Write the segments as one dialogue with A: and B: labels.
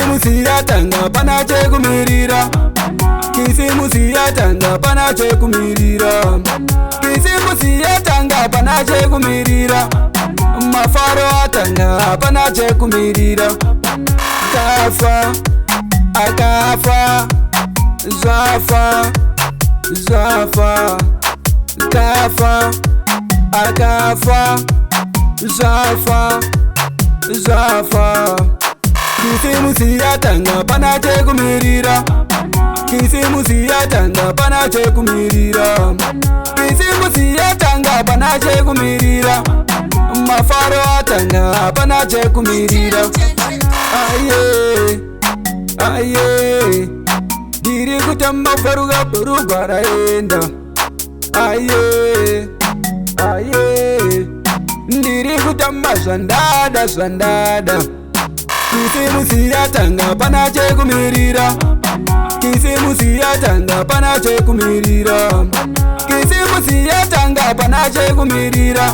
A: Kisimusi yatanga pana chekumirira. Kisimusi yatanga pana chekumirira. Kisimusi yatanga pana chekumirira. Mafaro atanga pana chekumirira. Kafa akafa zafa zafa kafa akafa zafa zafa. Kisimusi yatanga pana chekumirira. Kisimusi yatanga pana chekumirira. Kisimusi yatanga pana chekumirira. Mafaro atanga pana chekumirira. Aye aye diri kutamba faruga faruga raenda. Aye aye diri kutamba zandada zandada. Kisimusi yatanga pana chekumirira. Kisimusi yatanga pana chekumirira. Kisimusi yatanga pana chekumirira.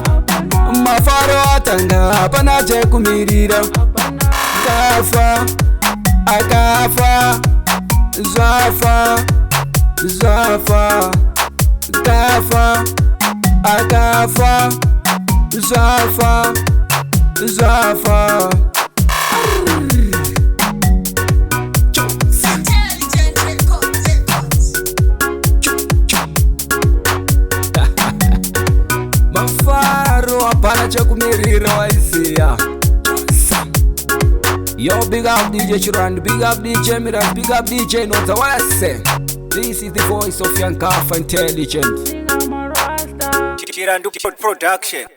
A: Mafaro atanga pana chekumirira. Kafa akafa zafa zafa kafa akafa zafa zafa. Mafaro apana chekumirira waisiya. Yo, big up DJ Chiran, big up DJ Miran, big up DJ Nota. What I say? This is the voice of Young Kafa Intelligent.
B: Chiran Production.